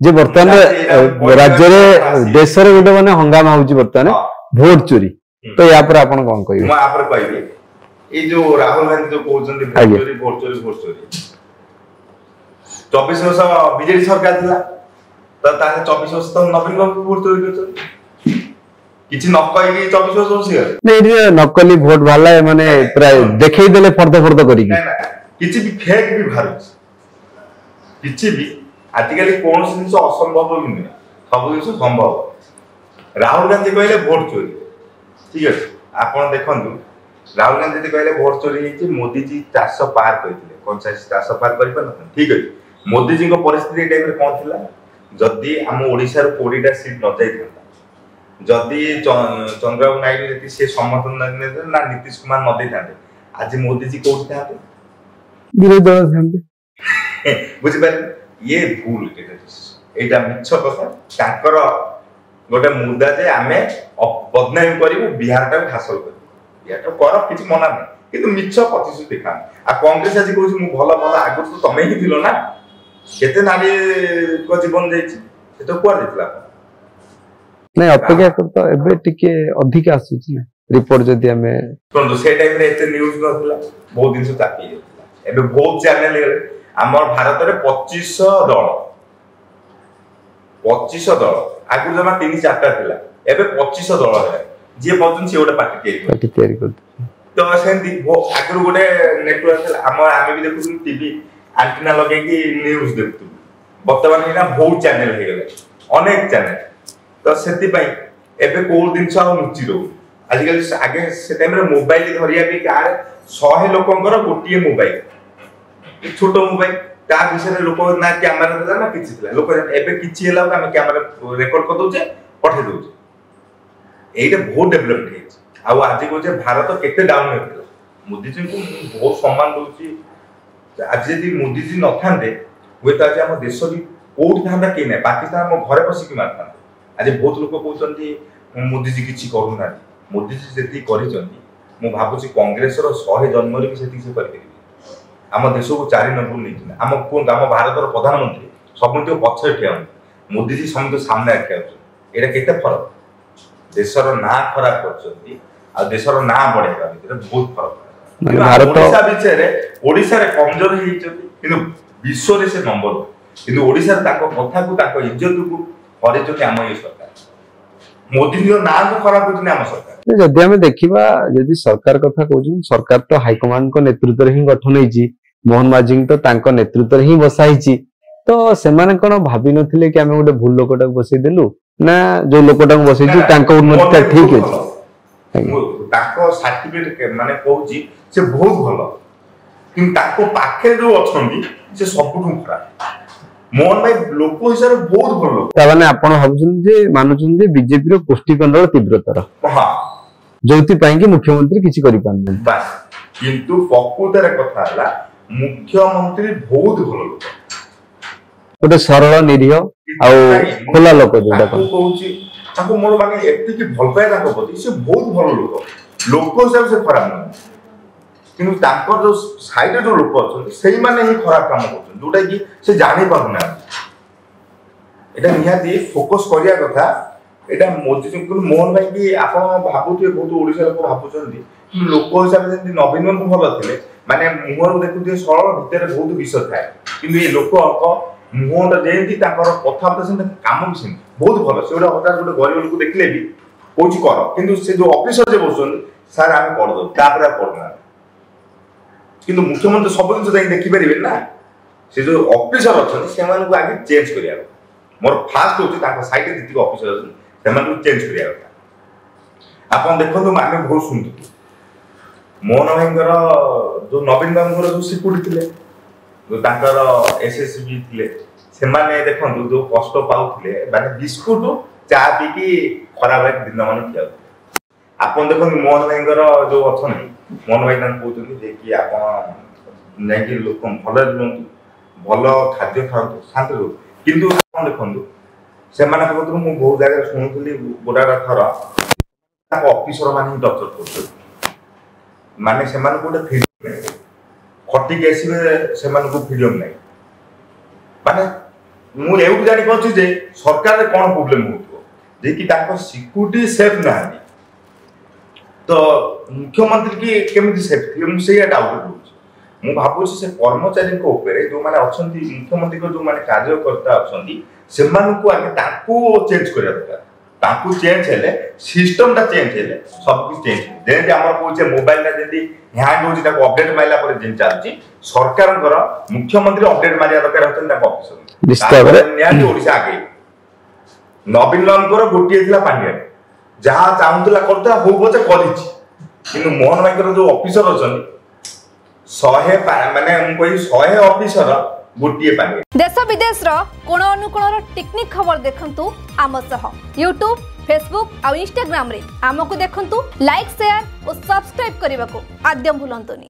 जे बर्तमान राज्य रे देश रे गोटे माने हंगामा होउची बर्तमान भोट चोरी तो या पर आपण कोन कहबे मैं आप कहबी ए जो राहुल गांधी जो कहउचंदी भोट चोरी 24 वर्ष बीजेडी सरकार थिला तो ताहे 24 वर्ष तो नवीन बाबू भोट चोरी करछन किछि न कहि 24 वर्ष होसी नहीं नकली भोट वाला माने प्राय देखै देले फर्द करी किछि भी फेक भी भार किछि भी आजिकल कौन जिन असंभव भी नुहे सब जिन संभव राहुल गांधी कहले भोट चोरी ठीक है आप देखु राहुल गांधी कहले भोट चोरी होती मोदी जी 400 पार करते कौन सा 400 पार कर ठीक है मोदी जी परिस्थिति टाइम कौन थी जदि आम ओडिशा 20टा सीट न जाता जदि चंद्रबाबू नायडू जी से समर्थन ना नीतीश कुमार न दे था आज मोदी जी कौन था विरोधी दल बुझिपारे ये भूल एटा मिछ कथा ताकर गोटे मुद्दा जे आमे बदनामी करिवु बिहार टा हासिल करिवु या तो कर किछि मना नै किंतु मिछ प्रतिशत देखा आ कांग्रेस आज कहू मु भलो भलो आगु तो तमे ही दिलो ना केते नारी को जीवन जाईछि से तो कुआ दितला नै अपेक्षा कर तो एबे टिके अधिक आसुछि ना रिपोर्ट जदि हमें तो से टाइम रे एते न्यूज़ नथिला बहुत दिन से ताकी जेतला एबे बहुत चैनल रे आमर भारत रे 25 दल आगु जमा 3-4टा थिला एबे 25 दल है जे पजन से ओटा पार्टी तयारी कर तो सेंदी आगु गोटे नेटवर्क थिला आमे भी देखु टीवी एंटीना लगे कि न्यूज़ देखु वर्तमान हेना बहुत चैनल हे गेले अनेक चैनल तो सेति पई एबे कोन दिन सा मुची रो आजिकल आगे से टाइम रे मोबाइल धरिया भी कार 100 लोकंकर गोटिए मोबाइल छोट मोबाइल ता विषय लोक ना कैमरा देला ना किछि थिला लोक एबे किछि हेला हम कैमरा रिकॉर्ड कर दोचे पठे दोचे एटा बहुत डेवलपमेंट हे आ आज को जे भारत केते डाउन हेला मोदी जी को बहुत सम्मान दोची आज यदि मोदी जी न थांदे वे त आज हम देश भी कोठ थांदा के नै पाकिस्तान हम घरे बसी की मारता आज बहुत लोक कहउचंती मोदी जी किछि करू ना मोदी जी जेति करिचंती मु भाबुची कांग्रेस रो 100 जन्म रे सेति से करि आम देश को 4 नंबर नहीं आम कौन आम भारत प्रधानमंत्री सब पछे ठिया मोदी जी समझ सामने रखा ये केते फरक देशर ना खराब कर देशर ना बढ़ेगा बहुत फरक भारत ओडिशा रे कमजोर हो विश्व रे से नंबर किंतु ओडिशा रे ताको कथा को ताको इज्जत को करे आम ये सरकार मोदी जी ना को खराब करछन आम सरकार जदि हमें देखिबा जदि सरकार कथा कहउछन सरकार तो हाईकमांड को नेतृत्व रे ही गठन होईची मोहन माझी तो तांको नेतृत्व रे ही बसाईची तो सेमाने कोन भाबी नथिले कि हमें गोटे भूल लोकटा बसई देलु ना जो लोकटा बसईची तांको उन्नति ठीक है ताको सर्टिफिकेट माने कहउची से बहुत भलो किंतु ताको पाखे जो अछंदी से सबठु खराब मोहन भाई लोक हिसाब बहुत भल ताने आपण भाबुछन जे मानुछन जे बीजेपी रो पुष्टिकंडल तीव्रतर हां जोति पाई कि मुख्यमंत्री किछि करि पान बस किंतु पकुतर कथा हला मुख्यमंत्री बहुत भल लोक गोटे सरल निरीह आ खोला लोक जोटा कहउची ताको मोर माने एति कि भल पाए ताको प्रति से बहुत भल लोक हिसाब से खराब न किंतु तांकर जो साइड जो लोक अछन सेही माने ही खराब काम करछन जोटा कि से जानि पारना एटा निहाती फोकस करिया कथा एटा मोदी जी मोहन भाई की आपण भाबुते बहुत ओडिसा लोक भाबुचंदी लोक हिसाब से नवीन बाबू भल थिले माने मुहर देखुते सरल भितर बहुत विषय थाए किंतु ये लोक मुहर जेंती तांकर कथा से काम भी से बहुत भल सेडा हजार गोटे गरीब लोक देखले भी कोची कर किंतु से जो ऑफिसर जे बसन सर आमे कर दो तापर करना किंतु मुख्यमंत्री सब जिन देखी पारे ना से जो ऑफिसर अच्छा से आगे चेंज करिया मोर फास्ट होची साइड जी ऑफिसर अच्छे चेंज करिया आप देखो आम बहुत शुणु मोहन भाई जो नवीन बाबू जो सिक्यूरिटी थे जो एसएसबी थे से देखो जो कष्ट पाते माने बिस्कुट चा पीकी खराब दिन मान खिया आप देखो मोहन भाई जो अच्छा मोहन भाई कहते कि आप लोक भल रुहतु भल खाद्य खाऊ शांति रुहतु किंतु देखो से बहुत जगह शुणुली गोटा थर ऑफिसर मान टर्चर कर माने से गोटे फ्रीडम खटिक आसवे से फ्रीडम ना माने ମୁଁ ଏଉଠୁ ଜାଣିପାରୁଛି ଯେ ସରକାରରେ କ'ଣ ପ୍ରୋବ୍ଲେମ ହଉଥିବ ଯେ କି ତାଙ୍କ ସିକ୍ୟୁରିଟି ସେଫ୍ ନାହାନ୍ତି ତ ମୁଖ୍ୟମନ୍ତ୍ରୀ କି କେମିତି ସେଫ୍ ଥିବେ ମୁଁ ସେଇଆ ଡାଉଟ୍ ରହୁଛି। ମୁଁ ଭାବୁଛି ସେ କର୍ମଚାରୀଙ୍କ ଉପରେ ଯେଉଁମାନେ ଅଛନ୍ତି ମୁଖ୍ୟମନ୍ତ୍ରୀଙ୍କ ଯେଉଁମାନେ କାର୍ଯ୍ୟକର୍ତ୍ତା ଅଛନ୍ତି ସେମାନଙ୍କୁ ଆମେ ତାଙ୍କୁ ଚେଞ୍ଜ କରିବା ଦରକାର। ତାଙ୍କୁ ଚେଞ୍ଜ ହେଲେ ସିଷ୍ଟମଟା ଚେଞ୍ଜ ହେଲେ ସବୁକିଛି ଚେଞ୍ଜ ହେଲେ ଯେମିତି ଆମର କହୁଛେ ମୋବାଇଲଟା ଯେମିତି ହ୍ୟାଙ୍ଗ ହେଉଛି ତାକୁ ଅପଡେଟ୍ ମାରିଲା ପରେ ଯେମିତି ଚାଲୁଛି ସରକାରଙ୍କର ମୁଖ୍ୟମନ୍ତ୍ରୀ ଅପଡେଟ୍ ମାରିବା ଦରକାର ଅଛନ୍ତି ତାଙ୍କ ଅଫିସର ନିହାତି ଓଡ଼ିଶା ଆଗେଇ। ନବୀନ ରାଉତଙ୍କର ଗୋଟିଏ ଥିଲା ପାଣ୍ଡିଆନ ଯାହା ଚାହୁଁଥିଲା କରୁଥିଲା ହଉ ପଛେ କରିଛି କିନ୍ତୁ ମୋହନ ଭାଇଙ୍କର ଯୋଉ ଅଫିସର ଅଛନ୍ତି 100 ମାନେ ମୁଁ କହିବି 100 ଅଫିସର गोटे पानी देश विदेश कोण अनुकोण टेक्निक खबर देखंतु आम सह यूट्यूब फेसबुक और इंस्टाग्राम रे आमको देखंतु लाइक शेयर और सब्सक्राइब करने को आद्यम भूलंतुनी।